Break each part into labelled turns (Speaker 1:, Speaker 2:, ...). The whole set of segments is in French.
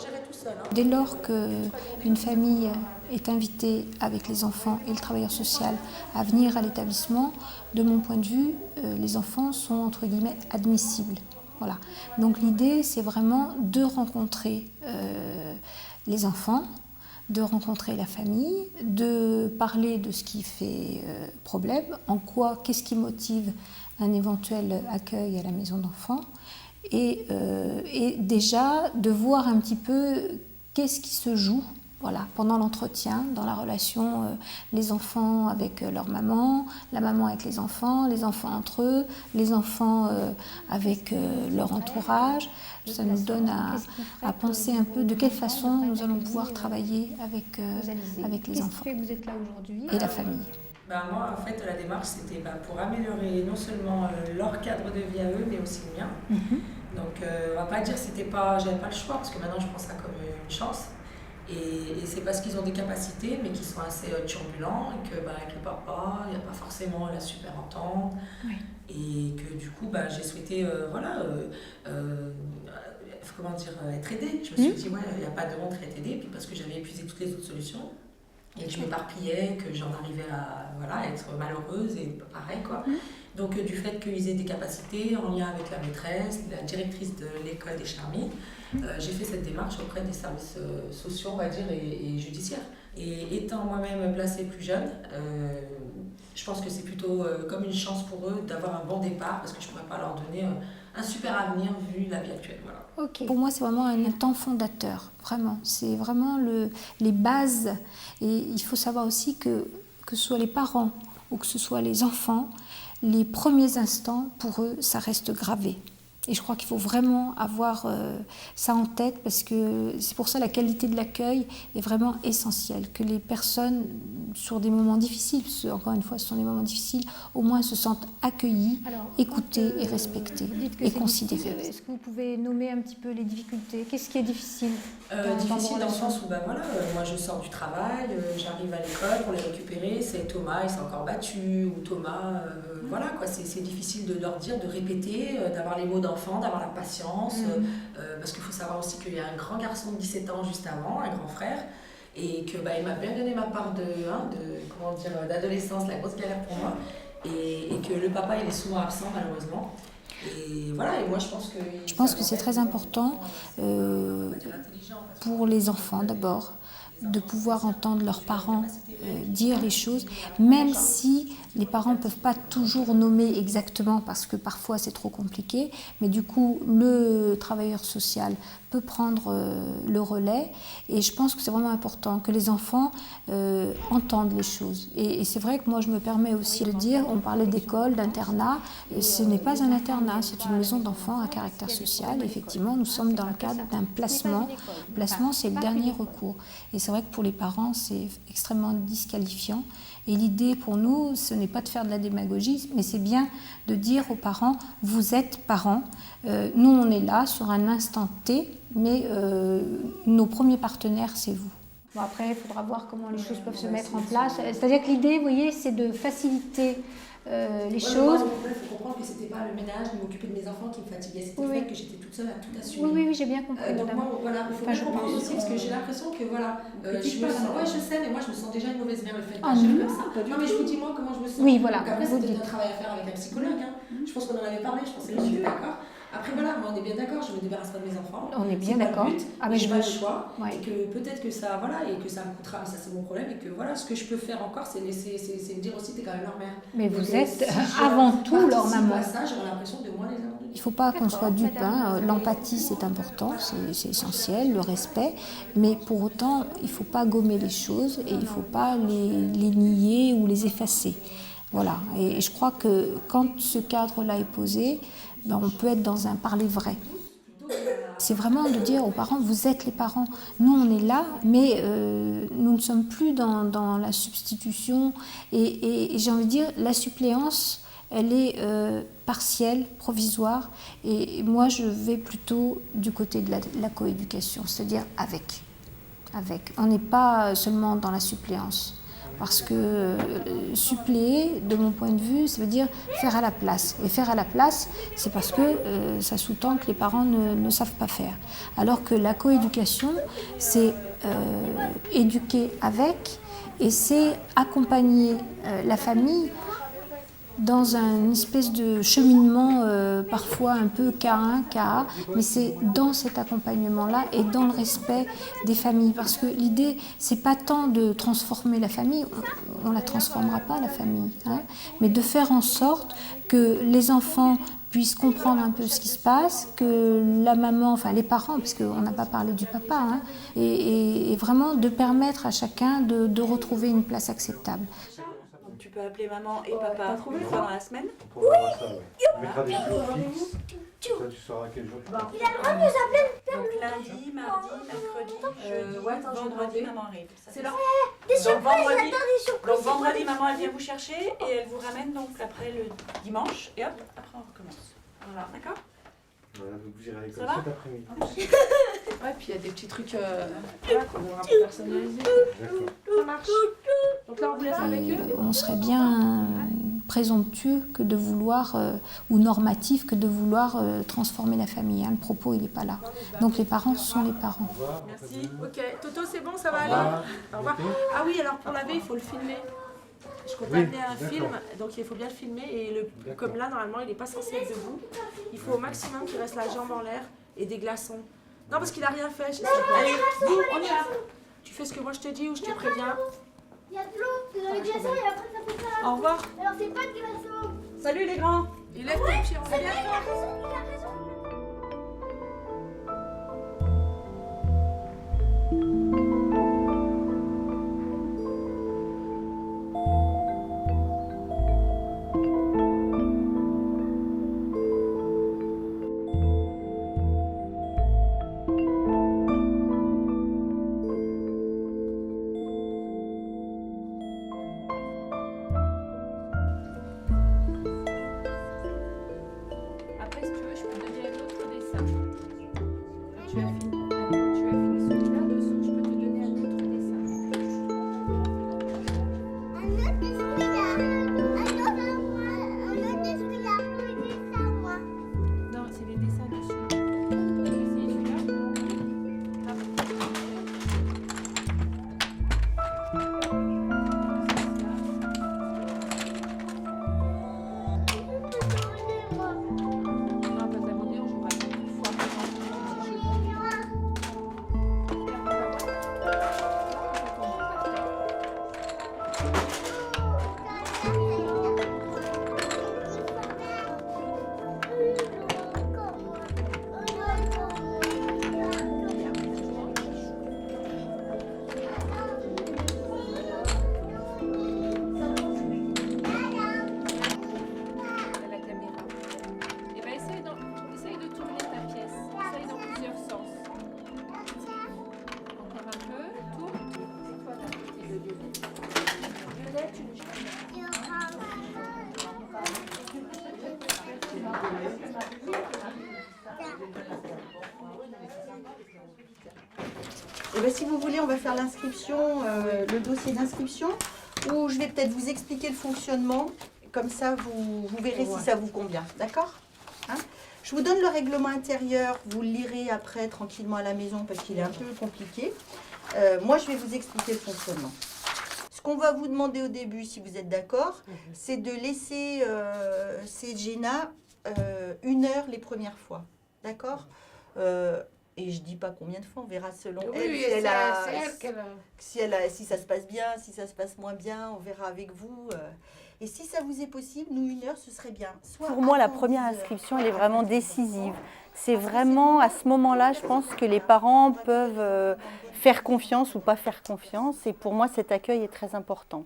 Speaker 1: gérer tout seul.
Speaker 2: Dès lors qu'une famille est invitée avec les enfants et le travailleur social à venir à l'établissement, de mon point de vue, les enfants sont entre guillemets admissibles. Voilà. Donc l'idée, c'est vraiment de rencontrer les enfants, de rencontrer la famille, de parler de ce qui fait problème, qu'est-ce qui motive un éventuel accueil à la maison d'enfants, et déjà de voir un petit peu qu'est-ce qui se joue pendant l'entretien, dans la relation les enfants avec leur maman, la maman avec les enfants entre eux, les enfants avec leur entourage. Ça nous donne à penser un peu de quelle façon nous allons pouvoir travailler avec les enfants
Speaker 3: vous êtes là aujourd'hui
Speaker 2: et la famille.
Speaker 1: Moi, en fait, la démarche, c'était pour améliorer non seulement leur cadre de vie à eux, mais aussi le mien. Donc, on va pas dire que j'avais pas le choix, parce que maintenant, je prends ça comme une chance. Et c'est parce qu'ils ont des capacités, mais qui sont assez turbulents, et que avec le papa, il n'y a pas forcément la super entente.
Speaker 3: Oui.
Speaker 1: Et que du coup, j'ai souhaité être aidée. Je me suis dit, il n'y a pas de honte à être aidée, puis parce que j'avais épuisé toutes les autres solutions. Et que je m'éparpillais, que j'en arrivais à être malheureuse et pareil quoi. Donc du fait qu'ils aient des capacités en lien avec la maîtresse, la directrice de l'école des Charmilles, j'ai fait cette démarche auprès des services sociaux, on va dire, et judiciaires. Et étant moi-même placée plus jeune, je pense que c'est plutôt comme une chance pour eux d'avoir un bon départ, parce que je ne pourrais pas leur donner un super avenir vu la vie actuelle. Voilà.
Speaker 2: Okay. Pour moi, c'est vraiment un temps fondateur, vraiment. C'est vraiment les bases. Et il faut savoir aussi que ce soit les parents ou que ce soit les enfants, les premiers instants, pour eux, ça reste gravé. Et je crois qu'il faut vraiment avoir ça en tête, parce que c'est pour ça la qualité de l'accueil est vraiment essentielle. Que les personnes, sur des moments difficiles, parce que, encore une fois, ce sont des moments difficiles, au moins se sentent accueillies, écoutées et respectées et considérées.
Speaker 3: Est-ce que vous pouvez nommer un petit peu les difficultés? Qu'est-ce qui est difficile
Speaker 1: difficile dans le sens où moi je sors du travail, j'arrive à l'école pour les récupérer, c'est Thomas, il s'est encore battu, ou Thomas, c'est difficile de leur dire, de répéter, d'avoir les mots d'enfant, d'avoir la patience, parce qu'il faut savoir aussi qu'il y a un grand garçon de 17 ans juste avant, un grand frère, et que il m'a bien donné ma part d'adolescence, la grosse galère pour moi, et que le papa il est souvent absent malheureusement. Et moi je pense que
Speaker 2: c'est très important pour les enfants d'abord, de pouvoir entendre leurs parents dire les choses, même si les parents ne peuvent pas toujours nommer exactement, parce que parfois c'est trop compliqué, mais du coup le travailleur social peut prendre le relais, et je pense que c'est vraiment important que les enfants entendent les choses. Et c'est vrai que moi je me permets aussi de dire, on parlait d'école, d'internat, ce n'est pas un internat, c'est une maison d'enfants à caractère social. Effectivement, nous sommes dans le cadre d'un placement. Placement, c'est le dernier recours. Et c'est vrai que pour les parents, c'est extrêmement disqualifiant. Et l'idée pour nous, ce n'est pas de faire de la démagogie, mais c'est bien de dire aux parents, vous êtes parents, nous on est là sur un instant T, mais nos premiers partenaires, c'est vous.
Speaker 3: Bon, après, il faudra voir comment les choses peuvent se mettre en place. C'est-à-dire que l'idée, vous voyez, c'est de faciliter les choses.
Speaker 1: Il faut comprendre que c'était pas le ménage, ni m'occuper de mes enfants qui me fatiguait, c'était le fait que j'étais toute seule à tout assumer.
Speaker 3: Oui, j'ai bien compris.
Speaker 1: Donc moi, il faut bien comprendre aussi, parce que j'ai l'impression que je sais, mais moi je me sens déjà une mauvaise mère, le fait de gérer comme ça. Non, mais je vous dis moi comment je me sens.
Speaker 3: Oui, voilà.
Speaker 1: Donc après, c'est peut-être un travail à faire avec un psychologue. Je pense qu'on en avait parlé, je pense que c'est d'accord. Après moi on est bien d'accord, je me débarrasse pas de mes enfants.
Speaker 3: On est bien d'accord.
Speaker 1: Mais je pas le choix. Et que peut-être que ça, et que ça me coûtera, mais ça c'est mon problème, et que ce que je peux faire encore, c'est me dire aussi, t'es quand même leur mère.
Speaker 3: Mais vous êtes avant tout leur maman.
Speaker 1: Ça, j'aurais l'impression de moins les abandonner.
Speaker 2: Il ne faut pas qu'on soit dupe, l'empathie c'est important, c'est essentiel, le respect, mais pour autant il ne faut pas gommer les choses et il ne faut pas les nier ou les effacer. Voilà, et je crois que quand ce cadre-là est posé, on peut être dans un parler vrai. C'est vraiment de dire aux parents, vous êtes les parents, nous on est là, mais nous ne sommes plus dans la substitution, et j'ai envie de dire, la suppléance, elle est partielle, provisoire, et moi je vais plutôt du côté de la coéducation, c'est-à-dire avec. On n'est pas seulement dans la suppléance. Parce que suppléer, de mon point de vue, ça veut dire faire à la place. Et faire à la place, c'est parce que ça sous-tend que les parents ne savent pas faire. Alors que la coéducation, c'est éduquer avec et c'est accompagner la famille dans une espèce de cheminement parfois un peu K1, KA, mais c'est dans cet accompagnement-là et dans le respect des familles. Parce que l'idée, c'est pas tant de transformer la famille, on la transformera pas la famille, hein, mais de faire en sorte que les enfants puissent comprendre un peu ce qui se passe, que la maman, enfin les parents, parce qu'on n'a pas parlé du papa, hein, et vraiment de permettre à chacun de retrouver une place acceptable.
Speaker 4: Tu peux appeler maman et papa une fois dans la semaine.
Speaker 5: Oui. On mettra des jours fixes. Ça, tu sauras quel jour.
Speaker 6: Il a le droit de nous appeler.
Speaker 4: Donc lundi, mardi, mercredi, vendredi, maman arrive.
Speaker 6: C'est là. Des surprises, j'adore des surprises.
Speaker 4: Donc vendredi, maman elle vient vous chercher et elle vous ramène donc après le dimanche et hop, après on recommence. Voilà, d'accord?
Speaker 5: Voilà, donc vous irez à
Speaker 4: Ça
Speaker 5: l'école
Speaker 4: va
Speaker 5: cet après-midi.
Speaker 7: Ouais, puis il y a des petits trucs qu'on va un peu personnaliser.
Speaker 5: D'accord.
Speaker 7: Ça marche. Donc là, on vous laisse avec eux.
Speaker 2: On serait bien présomptueux que de vouloir, ou normatif que de vouloir transformer la famille. Hein. Le propos, il n'est pas là. Donc les parents sont les parents.
Speaker 5: Au revoir.
Speaker 7: Merci. Ok, Toto, c'est bon, ça va
Speaker 5: Au
Speaker 7: aller?
Speaker 5: revoir.
Speaker 7: Au revoir. Ah oui, alors pour laver, il faut le filmer. Je compte amener un film, donc il faut bien le filmer. Et comme là, normalement, il n'est pas censé être debout. Il faut au maximum qu'il reste la jambe en l'air et des glaçons. Non, parce qu'il n'a rien fait. Allez, vous, on y va. Tu fais ce que moi je te dis ou je te préviens.
Speaker 6: Il y a de l'eau dans les glaçons et après ça fait ça.
Speaker 7: Au revoir.
Speaker 6: Alors c'est pas de glaçons.
Speaker 4: Salut les grands.
Speaker 7: Il lève tes pieds, on
Speaker 6: C'est
Speaker 7: est
Speaker 6: vrai,
Speaker 7: bien.
Speaker 6: il a raison, il a raison.
Speaker 7: Après, si tu veux, je peux te donner un autre dessin. Tu as fini celui-là dessous, je peux te donner un autre dessin.
Speaker 6: Un autre de celui-là. Un autre de moi. Un autre de celui-là. Oui, c'est ça, moi.
Speaker 7: Non, c'est les dessins dessus. Tu veux essayer celui-là? Ah, bah, ça veut dire, on jouera une fois par à la caméra. Et ben essaye de tourner ta pièce. Essaye dans plusieurs sens. Encore un peu. Tourne. C'est quoi la petite Violette, tu le jettes.
Speaker 8: Eh bien, si vous voulez, on va faire l'inscription, le dossier d'inscription, où je vais peut-être vous expliquer le fonctionnement. Comme ça, vous verrez si ça vous convient. D'accord, hein? Je vous donne le règlement intérieur. Vous le lirez après tranquillement à la maison parce qu'il est un peu compliqué. Moi, je vais vous expliquer le fonctionnement. Ce qu'on va vous demander au début, si vous êtes d'accord, c'est de laisser Cégena 1 heure les premières fois. D'accord? Et je dis pas combien de fois, on verra selon elle.
Speaker 7: Oui,
Speaker 8: Si elle a-
Speaker 7: c'est elle qu'elle a.
Speaker 8: si ça se passe bien, si ça se passe moins bien, on verra avec vous. Et si ça vous est possible, nous, 1 heure, ce serait bien. Soit
Speaker 9: Pour moi, la
Speaker 8: avant
Speaker 9: première
Speaker 8: 10 heures.
Speaker 9: inscription, elle est vraiment décisive. C'est vraiment à ce moment-là, je pense que les parents peuvent faire confiance ou pas faire confiance. Et pour moi, cet accueil est très important.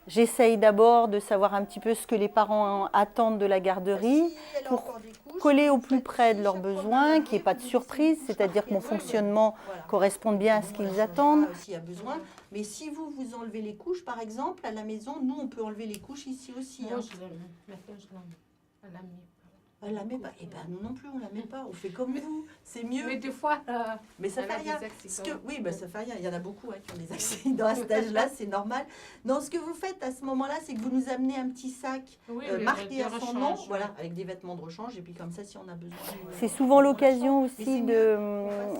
Speaker 9: J'essaye d'abord de savoir un petit peu ce que les parents attendent de la garderie
Speaker 8: Si elle a
Speaker 9: pour
Speaker 8: encore des couches,
Speaker 9: coller au plus
Speaker 8: faites
Speaker 9: près de leurs
Speaker 8: chaque fois
Speaker 9: besoins,
Speaker 8: que
Speaker 9: qu'il n'y ait pas de
Speaker 8: vous
Speaker 9: surprise,
Speaker 8: décidez,
Speaker 9: c'est-à-dire que mon
Speaker 8: vous
Speaker 9: fonctionnement
Speaker 8: Voilà.
Speaker 9: corresponde bien à ce qu'ils attendent.
Speaker 8: S'il y a besoin. Mais si vous enlevez les couches, par exemple, à la maison, nous, on peut enlever les couches ici aussi. hein.
Speaker 7: je l'ai mis. Maintenant, je l'ai mis. Elle l'a mis.
Speaker 8: Elle la met pas. Eh ben nous non plus, on la met pas. On fait comme vous. C'est mieux.
Speaker 10: Mais des fois,
Speaker 8: Mais ça
Speaker 10: elle
Speaker 8: fait
Speaker 10: a
Speaker 8: rien.
Speaker 10: des accidents.
Speaker 8: Ce que- oui, ça fait rien. Il y en a beaucoup qui ont des accidents à cet âge-là, c'est normal. Non, ce que vous faites à ce moment-là, c'est que vous nous amenez un petit sac
Speaker 10: Oui,
Speaker 8: marqué à son nom,
Speaker 10: rechange,
Speaker 8: voilà, avec des vêtements de rechange, et puis comme ça, si on a besoin.
Speaker 9: C'est souvent l'occasion aussi de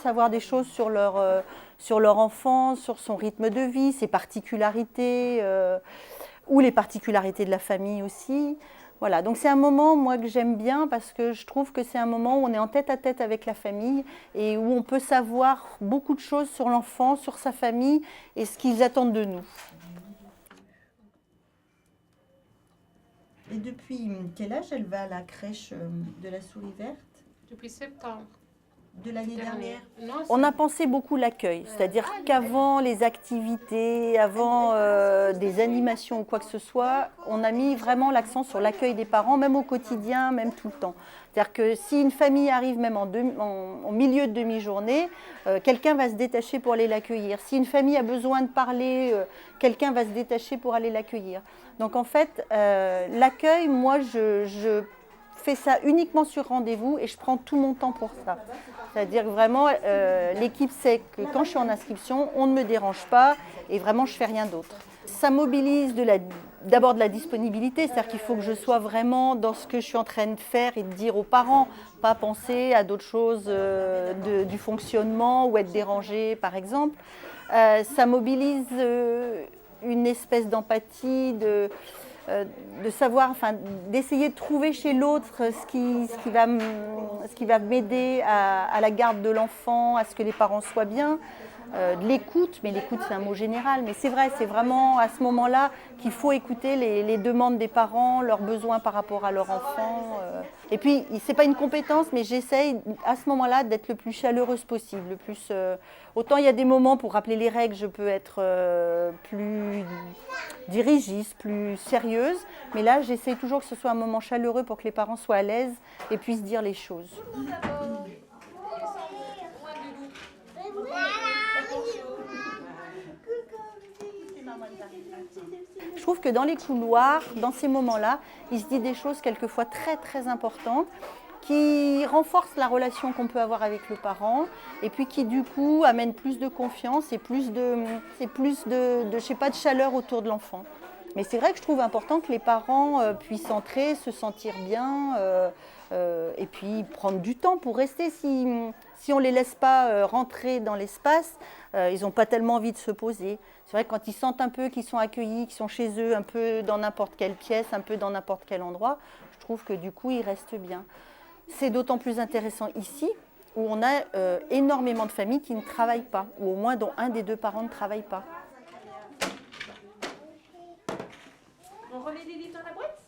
Speaker 9: savoir des choses sur leur enfant, sur son rythme de vie, ses particularités, ou les particularités de la famille aussi. Voilà, donc c'est un moment, moi, que j'aime bien parce que je trouve que c'est un moment où on est en tête à tête avec la famille et où on peut savoir beaucoup de choses sur l'enfant, sur sa famille et ce qu'ils attendent de nous.
Speaker 8: Et depuis quel âge elle va à la crèche de la Souris Verte?
Speaker 10: Depuis septembre
Speaker 8: De l'année dernière?
Speaker 10: Non,
Speaker 9: On a pensé beaucoup l'accueil, c'est-à-dire qu'avant les activités, avant des animations ou quoi que ce soit, on a mis vraiment l'accent sur l'accueil des parents, même au quotidien, même tout le temps. C'est-à-dire que si une famille arrive même en milieu de demi-journée, quelqu'un va se détacher pour aller l'accueillir. Si une famille a besoin de parler, quelqu'un va se détacher pour aller l'accueillir. Donc en fait, l'accueil, moi, je fais ça uniquement sur rendez-vous et je prends tout mon temps pour ça. C'est-à-dire que vraiment, l'équipe sait que quand je suis en inscription, on ne me dérange pas et vraiment, je ne fais rien d'autre. Ça mobilise d'abord de la disponibilité, c'est-à-dire qu'il faut que je sois vraiment dans ce que je suis en train de faire et de dire aux parents, pas penser à d'autres choses du fonctionnement ou être dérangé, par exemple. Ça mobilise une espèce d'empathie, de savoir, enfin, d'essayer de trouver chez l'autre ce qui va m'aider à la garde de l'enfant, à ce que les parents soient bien, de l'écoute, mais l'écoute c'est un mot général, mais c'est vrai, c'est vraiment à ce moment-là qu'il faut écouter les demandes des parents, leurs besoins par rapport à leur enfant. Et puis, c'est pas une compétence, mais j'essaye à ce moment-là d'être le plus chaleureuse possible. Autant il y a des moments pour rappeler les règles, je peux être plus dirigiste, plus sérieuse, mais là j'essaie toujours que ce soit un moment chaleureux pour que les parents soient à l'aise et puissent dire les choses. Je trouve que dans les couloirs, dans ces moments-là, il se dit des choses quelquefois très très importantes qui renforcent la relation qu'on peut avoir avec le parent et puis qui du coup amènent plus de confiance et plus de je sais pas, de chaleur autour de l'enfant. Mais c'est vrai que je trouve important que les parents puissent entrer, se sentir bien et puis prendre du temps pour rester. Si on ne les laisse pas rentrer dans l'espace, ils n'ont pas tellement envie de se poser. C'est vrai que quand ils sentent un peu qu'ils sont accueillis, qu'ils sont chez eux, un peu dans n'importe quelle pièce, un peu dans n'importe quel endroit, je trouve que du coup, ils restent bien. C'est d'autant plus intéressant ici, où on a énormément de familles qui ne travaillent pas, ou au moins dont un des deux parents ne travaille pas.
Speaker 4: On remet les livres dans la boîte?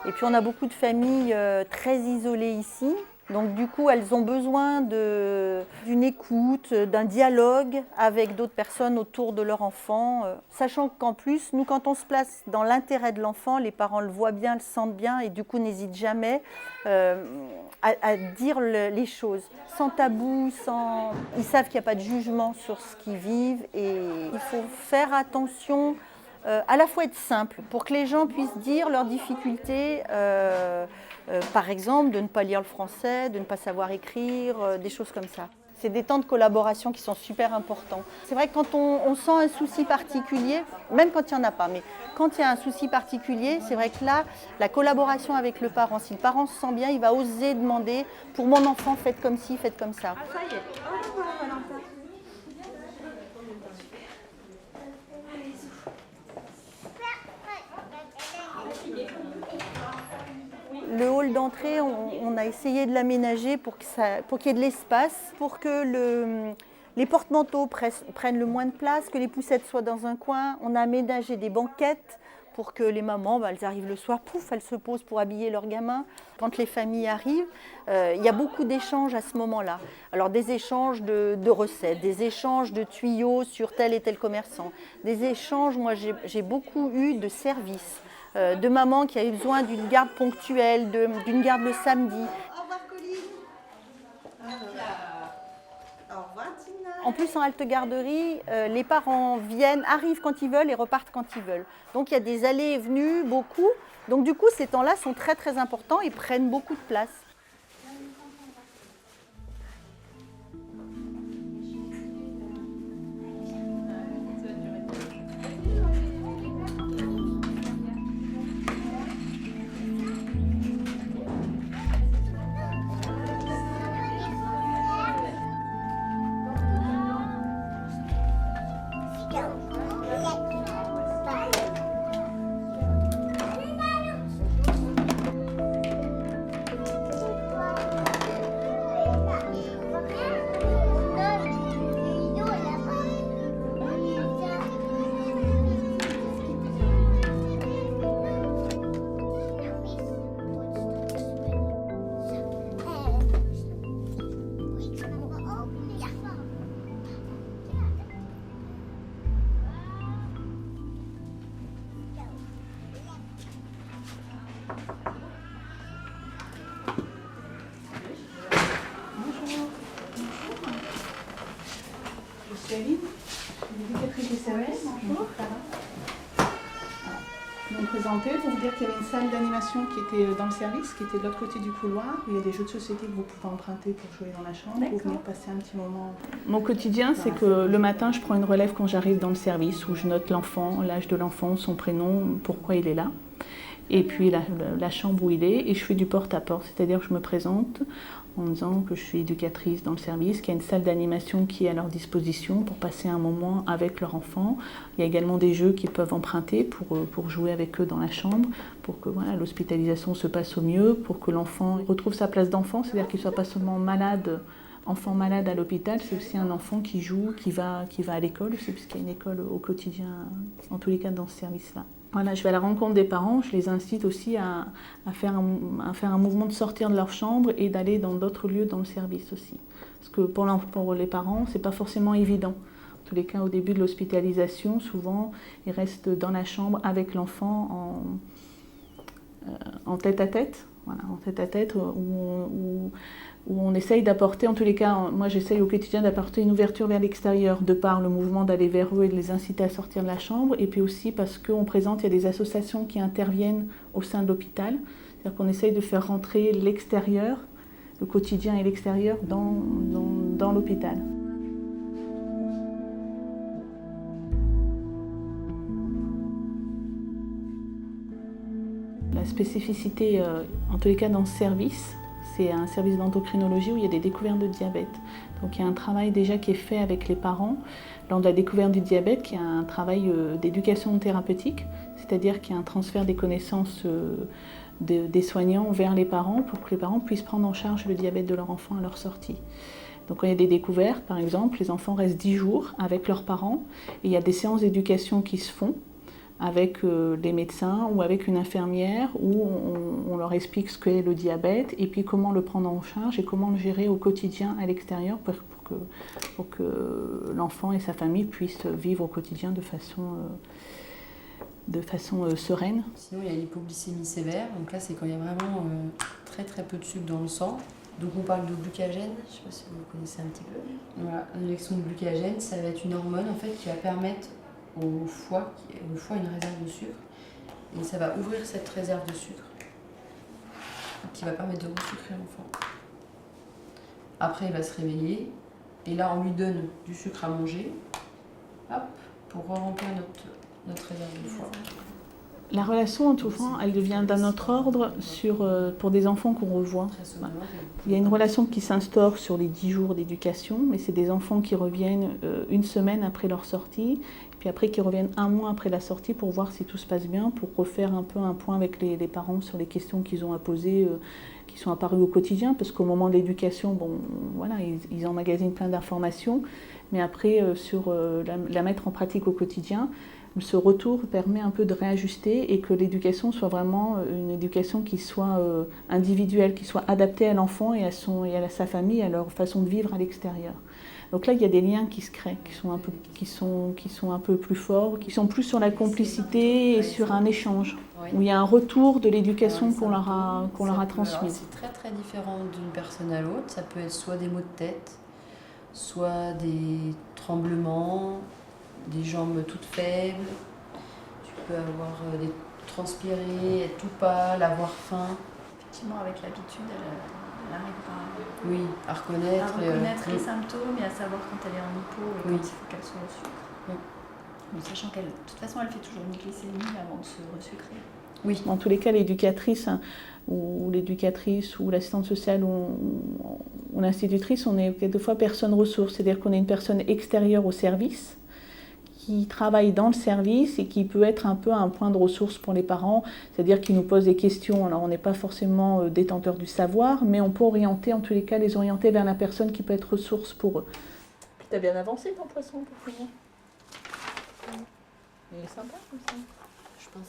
Speaker 9: Et puis on a beaucoup de familles très isolées ici. Donc du coup, elles ont besoin d'une écoute, d'un dialogue avec d'autres personnes autour de leur enfant. Sachant qu'en plus, nous, quand on se place dans l'intérêt de l'enfant, les parents le voient bien, le sentent bien et du coup n'hésitent jamais à dire les choses. Sans tabou, ils savent qu'il n'y a pas de jugement sur ce qu'ils vivent et il faut faire attention. À la fois être simple, pour que les gens puissent dire leurs difficultés, par exemple de ne pas lire le français, de ne pas savoir écrire, des choses comme ça. C'est des temps de collaboration qui sont super importants. C'est vrai que quand on sent un souci particulier, même quand il n'y en a pas, mais quand il y a un souci particulier, c'est vrai que là, la collaboration avec le parent, si le parent se sent bien, il va oser demander « pour mon enfant, faites comme ci, faites comme ça ».
Speaker 4: Ah, ça y est. Oh, voilà, Valentin.
Speaker 9: Le hall d'entrée, on a essayé de l'aménager pour qu'il y ait de l'espace, pour que les porte-manteaux prennent le moins de place, que les poussettes soient dans un coin. On a aménagé des banquettes pour que les mamans, elles arrivent le soir, pouf, elles se posent pour habiller leurs gamins. Quand les familles arrivent, il y a beaucoup d'échanges à ce moment-là. Alors des échanges de recettes, des échanges de tuyaux sur tel et tel commerçant, des échanges, moi j'ai beaucoup eu de services. De maman qui a eu besoin d'une garde ponctuelle, d'une garde le samedi.
Speaker 8: Au revoir Colline. Au revoir Tina.
Speaker 9: En plus, en halte garderie, les parents arrivent quand ils veulent et repartent quand ils veulent. Donc il y a des allées et venues, beaucoup. Donc du coup, ces temps-là sont très très importants et prennent beaucoup de place.
Speaker 10: David, l'éducatrice des services. Bonjour. Je vais me présenter pour vous dire qu'il y avait une salle d'animation qui était dans le service, qui était de l'autre côté du couloir, où il y a des jeux de société que vous pouvez emprunter pour jouer dans la chambre, pour venir passer un petit moment. Mon quotidien, c'est que le matin, je prends une relève quand j'arrive dans le service, où je note l'enfant, l'âge de l'enfant, son prénom, pourquoi il est là, et puis la chambre où il est, et je fais du porte-à-porte, c'est-à-dire que je me présente en disant que je suis éducatrice dans le service, qu'il y a une salle d'animation qui est à leur disposition pour passer un moment avec leur enfant. Il y a également des jeux qu'ils peuvent emprunter pour jouer avec eux dans la chambre, pour que voilà, l'hospitalisation se passe au mieux, pour que l'enfant retrouve sa place d'enfant, c'est-à-dire qu'il ne soit pas seulement malade, enfant malade à l'hôpital, c'est aussi un enfant qui joue, qui va à l'école aussi, puisqu'il y a une école au quotidien, en tous les cas dans ce service-là. Voilà, je vais à la rencontre des parents, je les incite aussi à faire un mouvement de sortir de leur chambre et d'aller dans d'autres lieux dans le service aussi. Parce que pour les parents, c'est pas forcément évident. En tous les cas, au début de l'hospitalisation, souvent, ils restent dans la chambre avec l'enfant en tête-à-tête. Voilà, en tête-à-tête, où on essaye d'apporter, en tous les cas, moi j'essaye au quotidien d'apporter une ouverture vers l'extérieur, de par le mouvement d'aller vers eux et de les inciter à sortir de la chambre, et puis aussi parce qu'on présente, il y a des associations qui interviennent au sein de l'hôpital, c'est-à-dire qu'on essaye de faire rentrer l'extérieur, le quotidien et l'extérieur dans l'hôpital. La spécificité, en tous les cas dans ce service, c'est un service d'endocrinologie où il y a des découvertes de diabète. Donc il y a un travail déjà qui est fait avec les parents lors de la découverte du diabète, qui est un travail d'éducation thérapeutique, c'est-à-dire qu'il y a un transfert des connaissances des soignants vers les parents pour que les parents puissent prendre en charge le diabète de leur enfant à leur sortie. Donc quand il y a des découvertes, par exemple, les enfants restent 10 jours avec leurs parents et il y a des séances d'éducation qui se font avec les médecins ou avec une infirmière où on leur explique ce qu'est le diabète et puis comment le prendre en charge et comment le gérer au quotidien à l'extérieur pour que l'enfant et sa famille puissent vivre au quotidien de façon sereine.
Speaker 11: Sinon, il y a l'hypoglycémie sévère. Donc là, c'est quand il y a vraiment très très peu de sucre dans le sang. Donc on parle de glucagène, je ne sais pas si vous connaissez un petit peu. Voilà, l'injection de glucagène, ça va être une hormone en fait qui va permettre au foie une réserve de sucre, et ça va ouvrir cette réserve de sucre qui va permettre de resucrer l'enfant. Après il va se réveiller et là on lui donne du sucre à manger, hop, pour remplir notre réserve de foie.
Speaker 10: La relation en tout cas, elle devient d'un autre ordre pour des enfants qu'on revoit. Il y a une relation qui s'instaure sur les 10 jours d'éducation, mais c'est des enfants qui reviennent une semaine après leur sortie, puis après qui reviennent un mois après la sortie pour voir si tout se passe bien, pour refaire un peu un point avec les parents sur les questions qu'ils ont à poser, qui sont apparues au quotidien, parce qu'au moment de l'éducation, bon, voilà, ils emmagasinent plein d'informations, mais après, sur la mettre en pratique au quotidien, ce retour permet un peu de réajuster et que l'éducation soit vraiment une éducation qui soit individuelle, qui soit adaptée à l'enfant et à sa famille, à leur façon de vivre à l'extérieur. Donc là, il y a des liens qui se créent, qui sont un peu plus forts, qui sont plus sur la complicité et sur un échange, où il y a un retour de l'éducation qu'on leur a transmise.
Speaker 11: C'est très très différent d'une personne à l'autre. Ça peut être soit des maux de tête, soit des tremblements, des jambes toutes faibles, tu peux avoir des transpirer, être tout pâle, avoir faim.
Speaker 12: Effectivement, avec l'habitude, elle arrive
Speaker 11: oui, à reconnaître
Speaker 12: les symptômes et à savoir quand elle est en hypo et quand il faut qu'elle soit au sucre.
Speaker 11: Oui.
Speaker 12: En sachant qu'elle, de toute façon, elle fait toujours une glycémie avant de se resucrer.
Speaker 10: Oui, en tous les cas, l'éducatrice ou l'assistante sociale ou l'institutrice, on est quelquefois personne ressource, c'est-à-dire qu'on est une personne extérieure au service, qui travaille dans le service et qui peut être un peu un point de ressource pour les parents, c'est-à-dire qui nous pose des questions. Alors on n'est pas forcément détenteur du savoir, mais on peut orienter, en tous les cas, les orienter vers la personne qui peut être ressource pour eux. Puis tu as bien avancé ton poisson pour finir. Il est sympa comme ça.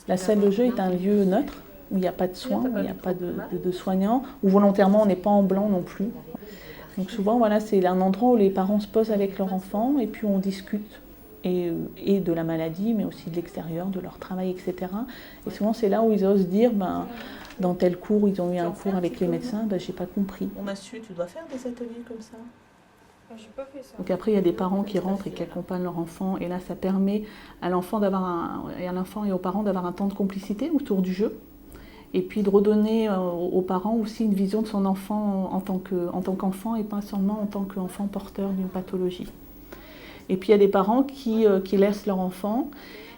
Speaker 10: La salle de jeu est un lieu neutre, où il n'y a pas de soins, où il n'y a pas de soignants, où volontairement on n'est pas en blanc non plus. Donc souvent, voilà, c'est un endroit où les parents se posent avec leur enfant et puis on discute. Et de la maladie, mais aussi de l'extérieur, de leur travail, etc. Et souvent, c'est là où ils osent dire, dans tel cours, ils ont eu un cours avec les médecins, j'ai pas compris. On a su, tu dois faire des ateliers comme ça. Donc après, il y a des parents qui rentrent et qui accompagnent leur enfant, et là, ça permet à l'enfant et aux parents d'avoir un temps de complicité autour du jeu, et puis de redonner aux parents aussi une vision de son enfant en tant qu'enfant et pas seulement en tant qu'enfant porteur d'une pathologie. Et puis il y a des parents qui laissent leur enfant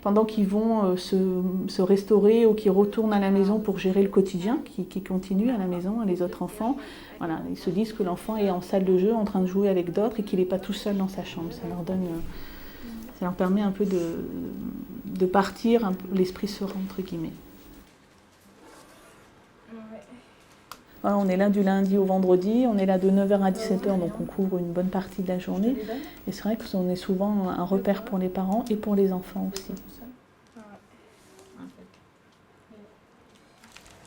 Speaker 10: pendant qu'ils vont se restaurer ou qui retournent à la maison pour gérer le quotidien, qui continuent à la maison, les autres enfants. Voilà, ils se disent que l'enfant est en salle de jeu en train de jouer avec d'autres et qu'il n'est pas tout seul dans sa chambre. Ça leur permet un peu de partir un peu, l'esprit serein, entre guillemets. Voilà, on est là du lundi au vendredi, on est là de 9h à 17h, donc on couvre une bonne partie de la journée. Et c'est vrai qu'on est souvent un repère pour les parents et pour les enfants aussi.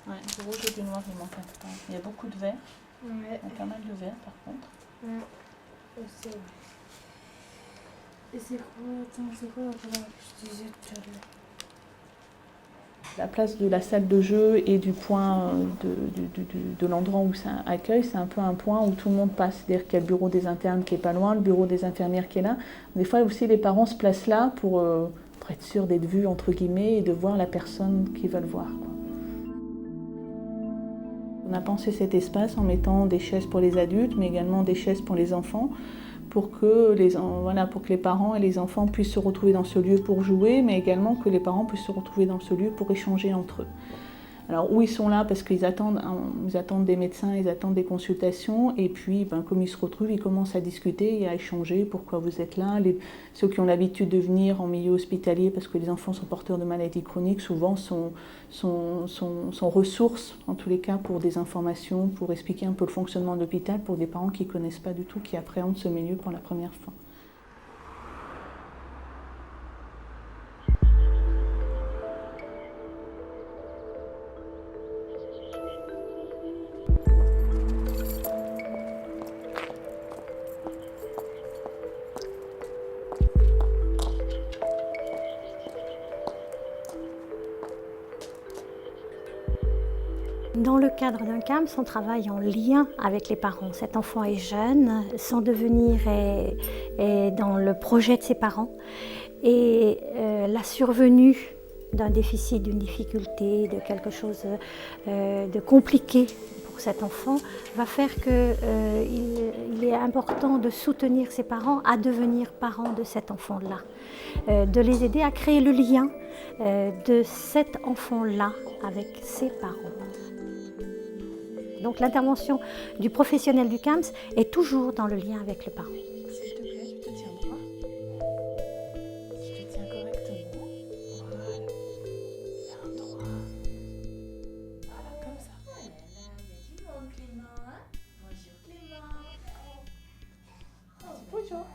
Speaker 10: Ouais, du rouge et du noir, il manque un peu. Il y a beaucoup de vert. Ouais. Il y a pas mal de vert par contre.
Speaker 7: Ouais. Et c'est quoi que je disais tout à l'heure?
Speaker 10: La place de la salle de jeu et du point de l'endroit où ça accueille, c'est un peu un point où tout le monde passe. C'est-à-dire qu'il y a le bureau des internes qui est pas loin, le bureau des infirmières qui est là. Des fois aussi les parents se placent là pour être sûrs d'être vus entre guillemets et de voir la personne qu'ils veulent voir, quoi. On a pensé cet espace en mettant des chaises pour les adultes, mais également des chaises pour les enfants, pour que les parents et les enfants puissent se retrouver dans ce lieu pour jouer, mais également que les parents puissent se retrouver dans ce lieu pour échanger entre eux. Alors où ils sont là parce qu'ils attendent des médecins, ils attendent des consultations, et puis comme ils se retrouvent, ils commencent à discuter et à échanger pourquoi vous êtes là. Ceux qui ont l'habitude de venir en milieu hospitalier parce que les enfants sont porteurs de maladies chroniques, souvent sont ressources, en tous les cas, pour des informations, pour expliquer un peu le fonctionnement de l'hôpital pour des parents qui ne connaissent pas du tout, qui appréhendent ce milieu pour la première fois.
Speaker 13: Dans le cadre d'un CAMS, on travaille en lien avec les parents. Cet enfant est jeune, son devenir est dans le projet de ses parents. Et la survenue d'un déficit, d'une difficulté, de quelque chose de compliqué pour cet enfant va faire qu'il est important de soutenir ses parents à devenir parents de cet enfant-là, de les aider à créer le lien de cet enfant-là avec ses parents. Donc l'intervention du professionnel du CAMS est toujours dans le lien avec le parent.
Speaker 10: S'il te plaît, tu te tiens droit. Tu te tiens correctement. Voilà. Bien droit. Voilà, comme ça.
Speaker 6: Bonjour Clément.
Speaker 10: Bonjour.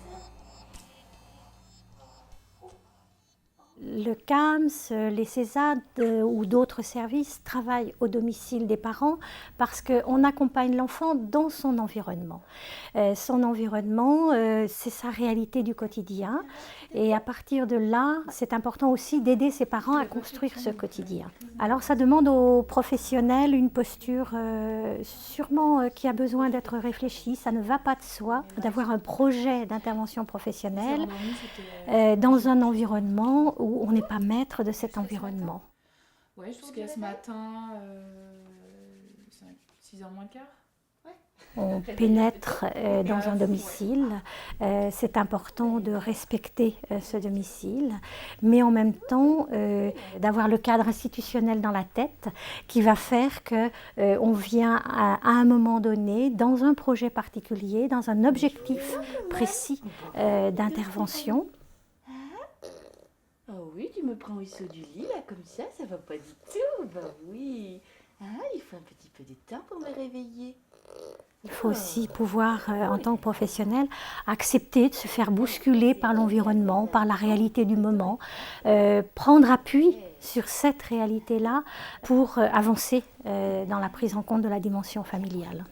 Speaker 13: Le CAMS, les CESAD ou d'autres services travaillent au domicile des parents parce qu'on accompagne l'enfant dans son environnement. Son environnement, c'est sa réalité du quotidien. Et à partir de là, c'est important aussi d'aider ses parents à construire ce quotidien. Alors ça demande aux professionnels une posture sûrement qui a besoin d'être réfléchie. Ça ne va pas de soi d'avoir un projet d'intervention professionnelle dans un environnement où on n'est pas maître de cet environnement.
Speaker 10: Ouais, jusqu'à ce matin, 6h moins le quart.
Speaker 13: On pénètre dans un domicile, c'est important de respecter ce domicile, mais en même temps d'avoir le cadre institutionnel dans la tête qui va faire qu'on vient à un moment donné, dans un projet particulier, dans un objectif précis d'intervention.
Speaker 14: Oh oui, tu me prends au saut du lit, là, comme ça va pas du tout. Bah oui. Ah, il faut un petit peu de temps pour me réveiller.
Speaker 13: Il faut aussi pouvoir, en tant que professionnel, accepter de se faire bousculer par l'environnement, par la réalité du moment, prendre appui sur cette réalité-là pour avancer dans la prise en compte de la dimension familiale.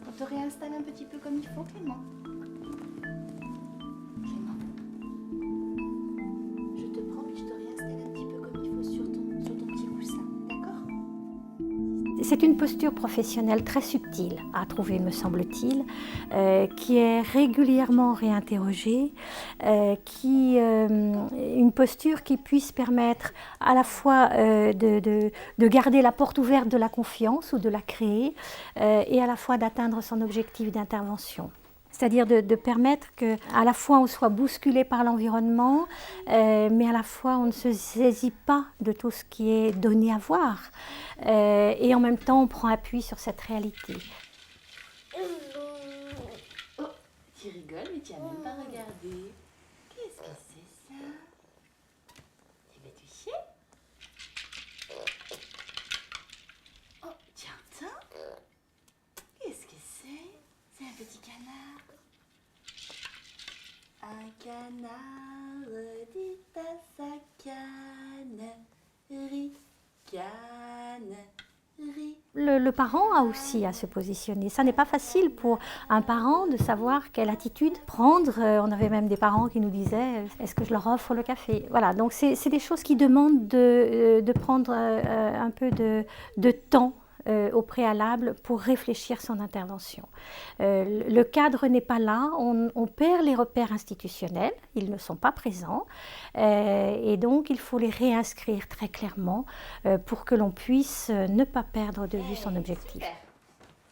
Speaker 12: On te réinstalle un petit peu comme il faut, Clément. Clément. Je te promets, je te réinstalle un petit peu comme il faut sur ton petit coussin, d'accord ?
Speaker 13: C'est une posture professionnelle très subtile à trouver, me semble-t-il, qui est régulièrement réinterrogée, une posture qui puisse permettre à la fois de garder la porte ouverte de la confiance ou de la créer, et à la fois d'atteindre son objectif d'intervention. C'est-à-dire de permettre qu'à la fois on soit bousculé par l'environnement, mais à la fois on ne se saisit pas de tout ce qui est donné à voir. Et en même temps on prend appui sur cette réalité.
Speaker 14: Oh, tu rigoles mais tu n'as même pas regardé. Qu'est-ce que c'est ça? Tu vas toucher? Oh, tu entends? Qu'est-ce que c'est? C'est un petit canard. Un canard dit à sa canne, ricane, ri.
Speaker 13: Le parent a aussi à se positionner. Ça n'est pas facile pour un parent de savoir quelle attitude prendre. On avait même des parents qui nous disaient « est-ce que je leur offre le café ?» Voilà, donc c'est des choses qui demandent de prendre un peu de temps au préalable pour réfléchir son intervention. Le cadre n'est pas là, on perd les repères institutionnels, ils ne sont pas présents, et donc il faut les réinscrire très clairement pour que l'on puisse ne pas perdre de vue son objectif.
Speaker 14: Super.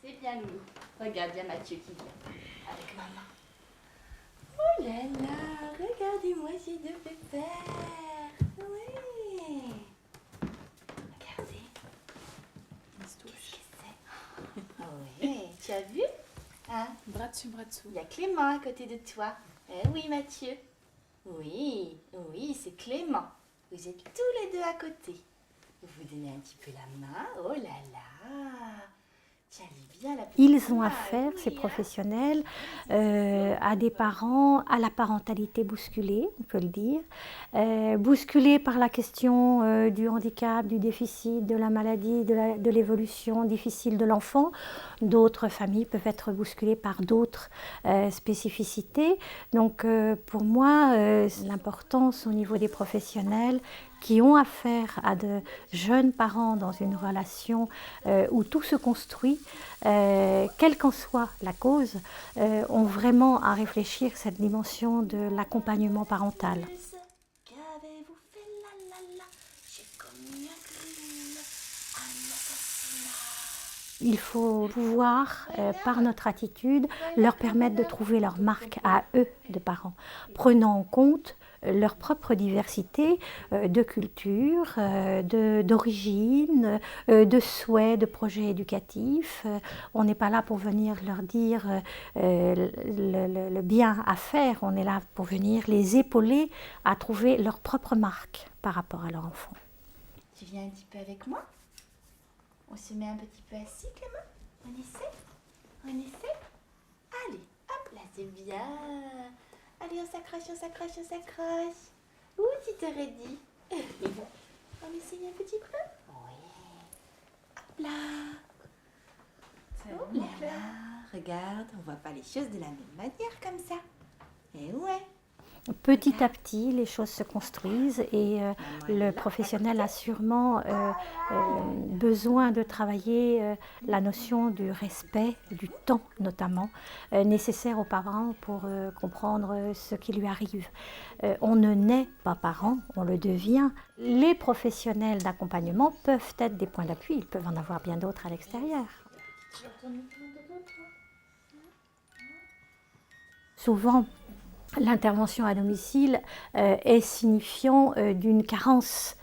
Speaker 14: C'est bien Loulou. Regarde, il y a Mathieu qui vient avec maman. Oh là là, regardez-moi ces deux pépères. Oui. Regardez. Qu'est-ce que c'est? Oui, tu as vu? Hein?
Speaker 12: Bras dessus, bras dessous.
Speaker 14: Il y a Clément à côté de toi. Eh oui, Mathieu. Oui, oui, c'est Clément. Vous êtes tous les deux à côté. Vous vous donnez un petit peu la main. Oh là là. Tiens-les bien la petite
Speaker 13: Ils ont
Speaker 14: main.
Speaker 13: affaire,
Speaker 14: Oui,
Speaker 13: ces
Speaker 14: hein.
Speaker 13: professionnels, à des parents, à la parentalité bousculée, on peut le dire, bousculée par la question du handicap, du déficit, de la maladie, de l'évolution difficile de l'enfant. D'autres familles peuvent être bousculées par d'autres spécificités. Donc pour moi, l'importance au niveau des professionnels qui ont affaire à de jeunes parents dans une relation où tout se construit, quelle qu'en soit la cause, ont vraiment à réfléchir cette dimension de l'accompagnement parental.
Speaker 14: Qu'avez-vous fait là là là? J'ai commis un crime, un assassinat.
Speaker 13: Il faut pouvoir, par notre attitude, leur permettre de trouver leur marque à eux de parents, prenant en compte leur propre diversité de culture, d'origine, de souhaits, de projets éducatifs. On n'est pas là pour venir leur dire le bien à faire, on est là pour venir les épauler à trouver leur propre marque par rapport à leur enfant.
Speaker 14: Tu viens un petit peu avec moi? On se met un petit peu assis, Clément? On essaie? On essaie? Allez, hop là, c'est bien. Allez, on s'accroche, on s'accroche, on s'accroche. Ouh, tu t'aurais dit. On essaye un petit peu? Oui. Hop là. Hop là. Regarde, on voit pas les choses de la même manière comme ça. Et ouais.
Speaker 13: Petit à petit, les choses se construisent et le professionnel a sûrement besoin de travailler la notion du respect, du temps notamment, nécessaire aux parents pour comprendre ce qui lui arrive. On ne naît pas parent, on le devient. Les professionnels d'accompagnement peuvent être des points d'appui, ils peuvent en avoir bien d'autres à l'extérieur. Souvent, l'intervention à domicile est signifiant d'une carence,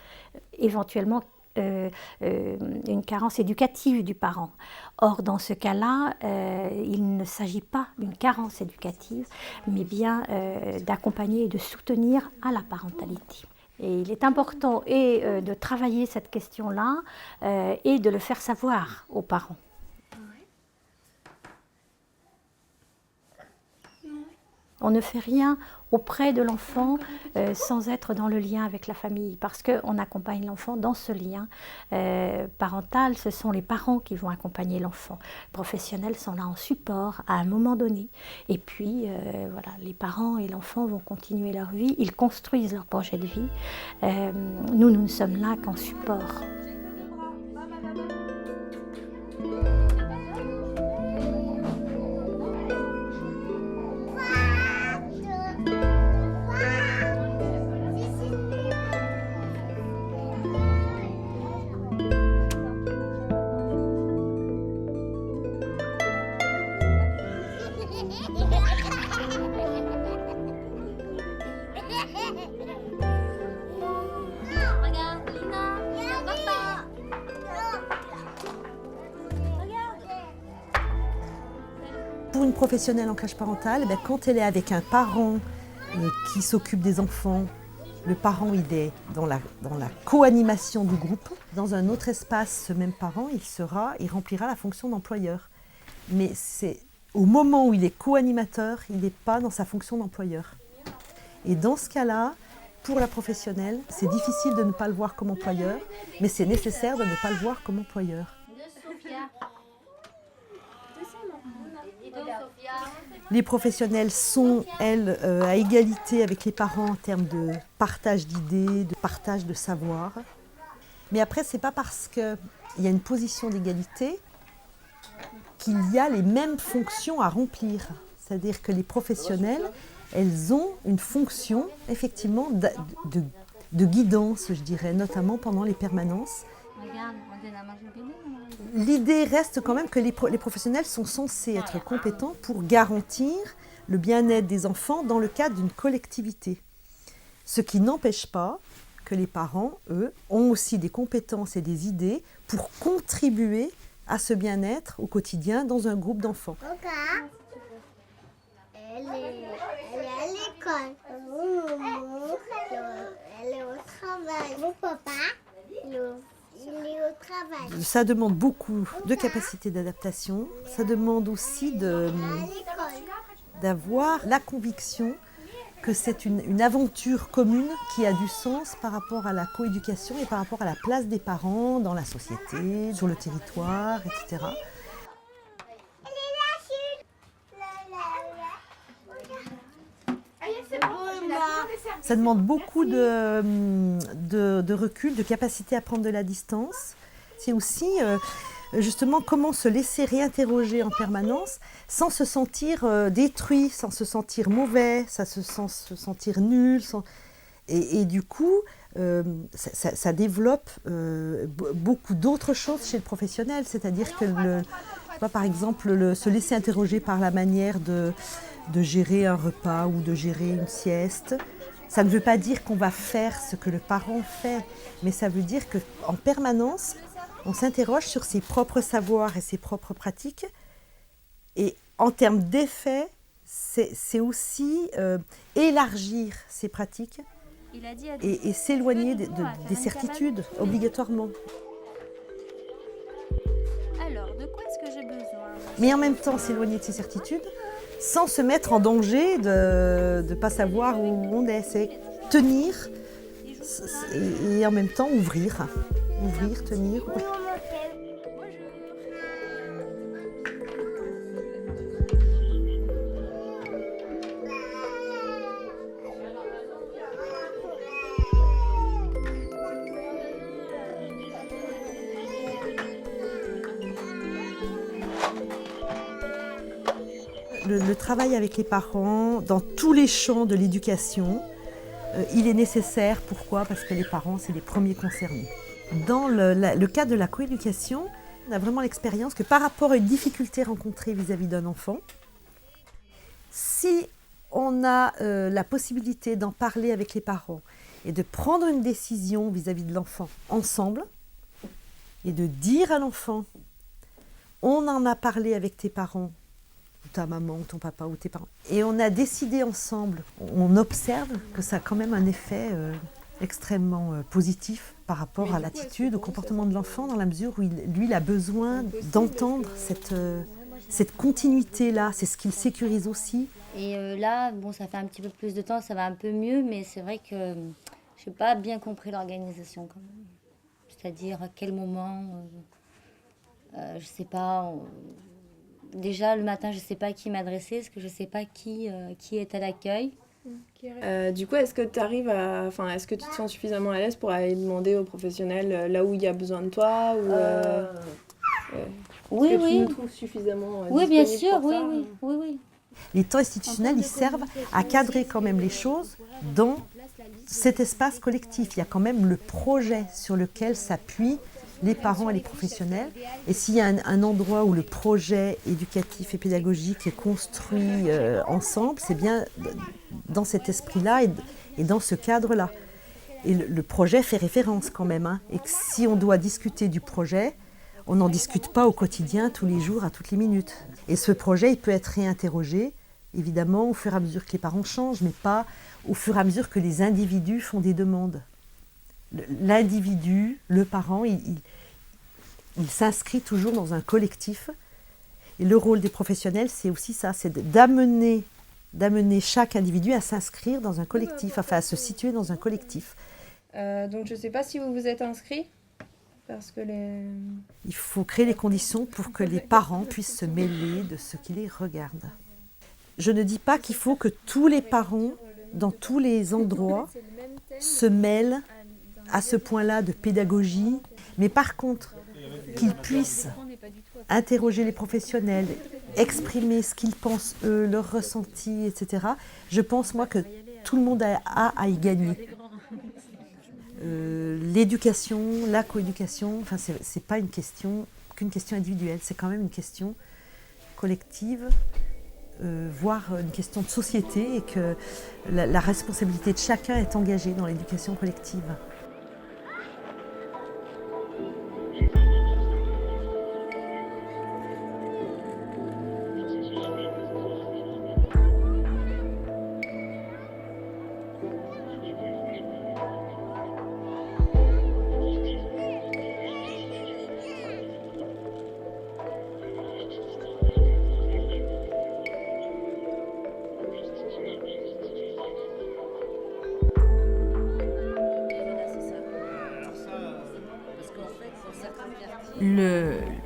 Speaker 13: éventuellement une carence éducative du parent. Or, dans ce cas-là, il ne s'agit pas d'une carence éducative, mais bien d'accompagner et de soutenir à la parentalité. Et il est important de travailler cette question-là et de le faire savoir aux parents. On ne fait rien auprès de l'enfant sans être dans le lien avec la famille, parce qu'on accompagne l'enfant dans ce lien parental. Ce sont les parents qui vont accompagner l'enfant. Les professionnels sont là en support à un moment donné. Et puis, voilà, les parents et l'enfant vont continuer leur vie, ils construisent leur projet de vie. Nous ne sommes là qu'en support.
Speaker 15: Pour une professionnelle en crèche parentale, eh bien, quand elle est avec un parent qui s'occupe des enfants, le parent il est dans la co-animation du groupe. Dans un autre espace, ce même parent, il remplira la fonction d'employeur. Mais c'est au moment où il est co-animateur, il n'est pas dans sa fonction d'employeur. Et dans ce cas-là, pour la professionnelle, c'est difficile de ne pas le voir comme employeur, mais c'est nécessaire de ne pas le voir comme employeur. Les professionnels sont, elles, à égalité avec les parents en termes de partage d'idées, de partage de savoir. Mais après, ce n'est pas parce qu'il y a une position d'égalité qu'il y a les mêmes fonctions à remplir. C'est-à-dire que les professionnels, elles ont une fonction, effectivement, de guidance, je dirais, notamment pendant les permanences. L'idée reste quand même que les professionnels sont censés être compétents pour garantir le bien-être des enfants dans le cadre d'une collectivité. Ce qui n'empêche pas que les parents, eux, ont aussi des compétences et des idées pour contribuer à ce bien-être au quotidien dans un groupe d'enfants.
Speaker 6: Elle est à l'école. Elle est au travail. Mon papa, il est au travail.
Speaker 15: Ça demande beaucoup de capacité d'adaptation. Ça demande aussi d'avoir la conviction que c'est une aventure commune qui a du sens par rapport à la coéducation et par rapport à la place des parents dans la société, sur le territoire, etc. Ça demande beaucoup de recul, de capacité à prendre de la distance. C'est aussi justement comment se laisser réinterroger en permanence sans se sentir détruit, sans se sentir mauvais, sans se sentir nul. Et du coup, ça développe beaucoup d'autres choses chez le professionnel. C'est-à-dire que, par exemple, se laisser interroger par la manière de gérer un repas ou de gérer une sieste. Ça ne veut pas dire qu'on va faire ce que le parent fait, mais ça veut dire qu'en permanence, on s'interroge sur ses propres savoirs et ses propres pratiques. Et en termes d'effet, c'est aussi élargir ses pratiques et s'éloigner des certitudes, obligatoirement.
Speaker 16: Alors, de quoi est-ce que j'ai besoin?
Speaker 15: Mais en même temps, s'éloigner de ses certitudes, sans se mettre en danger de ne pas savoir où on est. C'est tenir et en même temps ouvrir. Ouvrir, tenir. Le travail avec les parents, dans tous les champs de l'éducation, il est nécessaire. Pourquoi? Parce que les parents, c'est les premiers concernés. Dans le cas de la coéducation, on a vraiment l'expérience que par rapport à une difficulté rencontrée vis-à-vis d'un enfant, si on a la possibilité d'en parler avec les parents et de prendre une décision vis-à-vis de l'enfant ensemble, et de dire à l'enfant, on en a parlé avec tes parents, ta maman, ou ton papa, ou tes parents. Et on a décidé ensemble, on observe que ça a quand même un effet extrêmement positif par rapport à l'attitude, au comportement de l'enfant, dans la mesure où lui, il a besoin d'entendre cette continuité-là. C'est ce qu'il sécurise aussi.
Speaker 16: Et là, bon, ça fait un petit peu plus de temps, ça va un peu mieux, mais c'est vrai que je n'ai pas bien compris l'organisation quand même. C'est-à-dire à quel moment, je ne sais pas... Déjà, le matin, je ne sais pas à qui m'adresser, parce que je ne sais pas qui est à l'accueil.
Speaker 17: Du coup, est-ce que est-ce que tu te sens suffisamment à l'aise pour aller demander aux professionnels là où il y a besoin de toi
Speaker 16: Oui,
Speaker 17: est-ce que
Speaker 16: oui.
Speaker 17: tu nous trouves suffisamment
Speaker 16: Oui, bien
Speaker 17: disponibles
Speaker 16: sûr,
Speaker 17: pour ça
Speaker 16: oui.
Speaker 15: Les temps institutionnels, ils servent à cadrer quand même les choses dans cet espace collectif. Il y a quand même le projet sur lequel s'appuient les parents et les professionnels. Et s'il y a un endroit où le projet éducatif et pédagogique est construit ensemble, c'est bien dans cet esprit-là et dans ce cadre-là. Et le projet fait référence quand même. Et que si on doit discuter du projet, on n'en discute pas au quotidien, tous les jours, à toutes les minutes. Et ce projet, il peut être réinterrogé, évidemment, au fur et à mesure que les parents changent, mais pas au fur et à mesure que les individus font des demandes. L'individu, le parent, il s'inscrit toujours dans un collectif. Et le rôle des professionnels, c'est aussi ça, c'est d'amener chaque individu à s'inscrire dans un collectif, enfin à se situer dans un collectif.
Speaker 17: Donc je ne sais pas si vous vous êtes inscrits, parce que
Speaker 15: Il faut créer les conditions pour que les parents puissent se mêler de ce qui les regarde. Je ne dis pas qu'il faut que tous les parents, dans tous les endroits, se mêlent à ce point-là de pédagogie, mais par contre, qu'ils puissent interroger les professionnels, exprimer ce qu'ils pensent eux, leurs ressentis, etc. Je pense moi que tout le monde a à y gagner. L'éducation, la coéducation, enfin c'est pas qu'une question individuelle, c'est quand même une question collective, voire une question de société, et que la responsabilité de chacun est engagée dans l'éducation collective.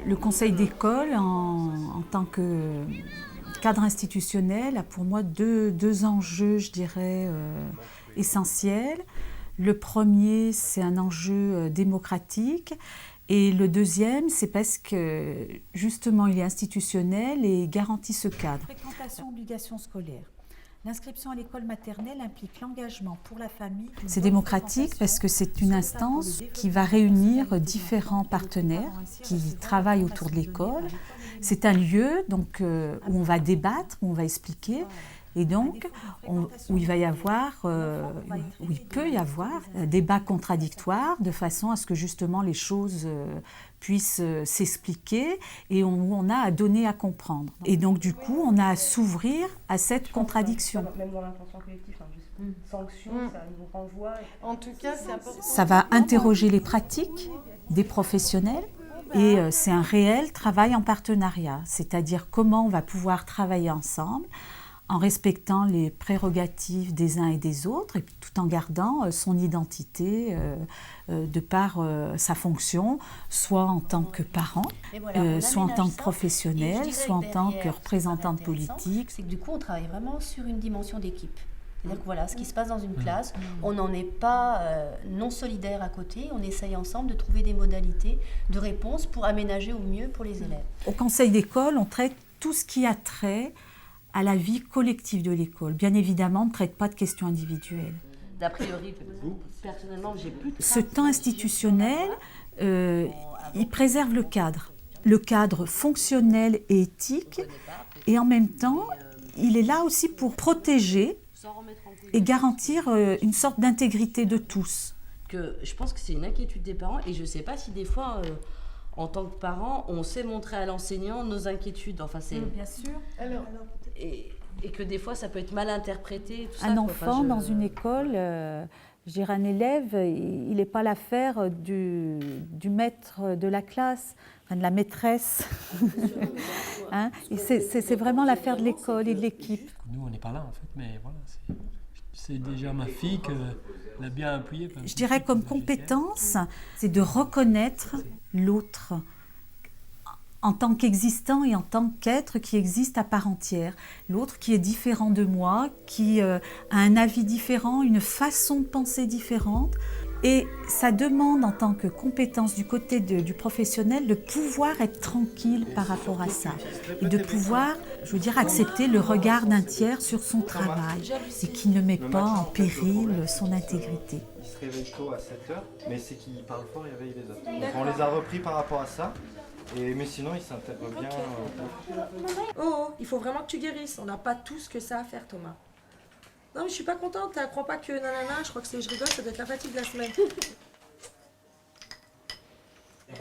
Speaker 18: Le conseil d'école, en tant que cadre institutionnel, a pour moi deux enjeux, je dirais, essentiels. Le premier, c'est un enjeu démocratique. Et le deuxième, c'est parce que, justement, il est institutionnel et garantit ce cadre. Fréquentation, obligation scolaire. L'inscription à l'école maternelle implique l'engagement pour la famille. C'est démocratique parce que c'est une instance qui va réunir différents partenaires qui travaillent autour de l'école. C'est un lieu donc, où on va débattre, où on va expliquer. Et donc, où il peut y avoir un débat contradictoire de façon à ce que justement les choses puissent s'expliquer et où on a à donner à comprendre. Et donc du coup, on a à s'ouvrir à cette contradiction.
Speaker 19: Même dans l'intention collective, sanction, ça nous renvoie.
Speaker 8: En tout cas, c'est important.
Speaker 18: Ça va interroger les pratiques des professionnels. Et c'est un réel travail en partenariat, c'est-à-dire comment on va pouvoir travailler ensemble en respectant les prérogatives des uns et des autres, et tout en gardant son identité de par sa fonction, soit en tant que parent, soit en tant que professionnel, soit en tant que représentante politique.
Speaker 20: C'est que du coup, on travaille vraiment sur une dimension d'équipe. C'est-à-dire que voilà, ce qui se passe dans une classe, on n'en est pas non solidaire à côté, on essaye ensemble de trouver des modalités de réponse pour aménager au mieux pour les élèves.
Speaker 18: Au conseil d'école, on traite tout ce qui a trait à la vie collective de l'école. Bien évidemment, on ne traite pas de questions individuelles.
Speaker 20: D'a priori, personnellement, j'ai plus de...
Speaker 18: Ce temps institutionnel, il préserve le cadre fonctionnel et éthique, et en même temps, il est là aussi pour protéger et garantir une sorte d'intégrité de tous.
Speaker 20: Je pense que c'est une inquiétude des parents, et je ne sais pas si des fois... en tant que parents, on sait montrer à l'enseignant nos inquiétudes. Enfin, c'est...
Speaker 18: Bien sûr.
Speaker 20: Et que des fois, ça peut être mal interprété. Tout
Speaker 18: un enfant dans une école, je dirais un élève, il n'est pas l'affaire du maître de la classe, enfin de la maîtresse. Hein, et c'est vraiment l'affaire de l'école et de l'équipe.
Speaker 21: Nous, on n'est pas là, en fait, mais voilà, c'est déjà ma fille qu'elle a bien appuyé.
Speaker 18: Je dirais comme compétence, c'est de reconnaître l'autre en tant qu'existant et en tant qu'être qui existe à part entière. L'autre qui est différent de moi, qui a un avis différent, une façon de penser différente. Et ça demande en tant que compétence du côté du professionnel de pouvoir être tranquille par rapport à ça. Et de pouvoir, je veux dire, accepter le regard d'un tiers sur son travail et qui ne met pas en péril son intégrité.
Speaker 5: Il se réveille tôt à 7h, mais c'est qu'il parle fort et réveille les autres. Donc on les a repris par rapport à ça. Mais sinon, il s'intègre bien.
Speaker 7: Oh, il faut vraiment que tu guérisses. On n'a pas tout ce que ça à faire, Thomas. Non, mais je suis pas contente. Tu crois pas que nanana, je crois que je rigole, ça doit être la fatigue de la semaine.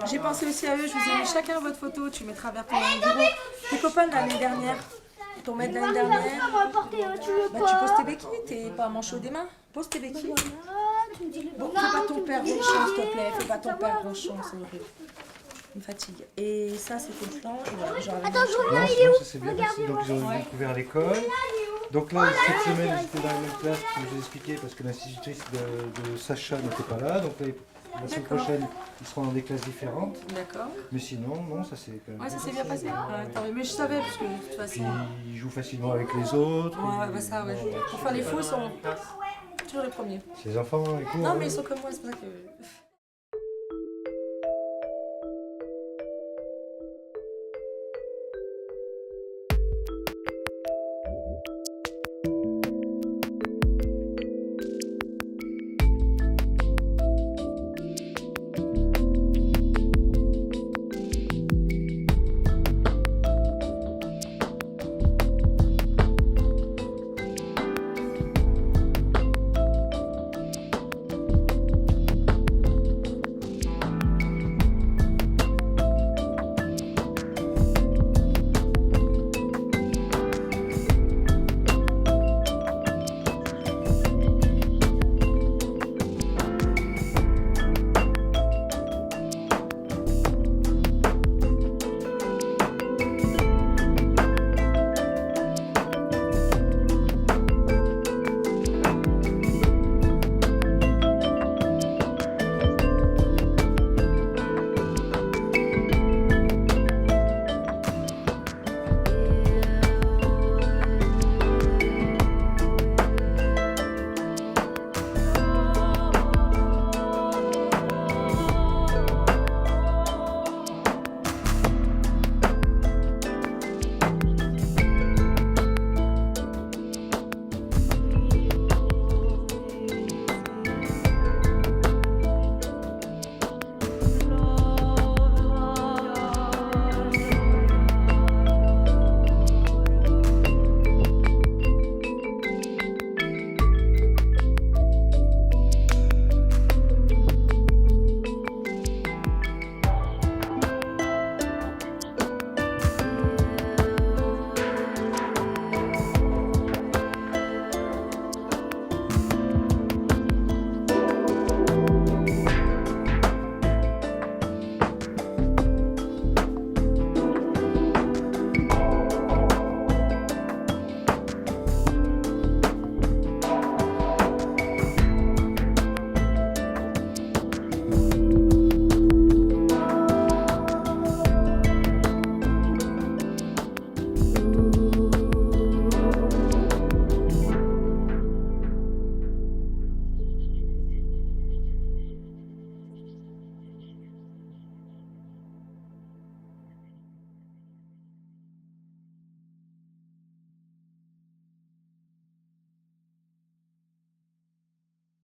Speaker 7: J'ai pensé aussi à eux, je vous ai mis chacun votre photo, tu mettras vers ton bureau. Tes copains de l'année dernière, ton maître de l'année dernière, tu poses tes béquilles, t'es pas manchot des mains, pose tes béquilles. Bon, fais pas ton père ronchon s'il te plaît, fais pas ton père ronchon, c'est horrible. Il me fatigue. Et ça c'était le plan, et voilà, j'aurais
Speaker 6: Attends, je
Speaker 5: Non,
Speaker 6: reviens, il est
Speaker 5: sinon,
Speaker 6: où?
Speaker 5: ça s'est bien passé. Donc ils ont découvert l'école. Donc là, cette semaine, j'étais dans la même classe, comme je vous ai expliqué, parce que l'institutrice de Sacha n'était pas là. Donc là, la semaine prochaine, ils seront dans des classes différentes.
Speaker 7: D'accord.
Speaker 5: Mais sinon, non, ça s'est quand même
Speaker 7: Ouais, ça s'est bien passé. Ouais, mais je savais, parce que de toute façon.
Speaker 5: Puis ils jouent facilement avec les autres.
Speaker 7: Ouais, bah ça, ouais. Pour faire les fous, ils sont toujours les premiers.
Speaker 5: Ces enfants, écoute.
Speaker 7: Non, mais ils sont comme moi, c'est pour ça que.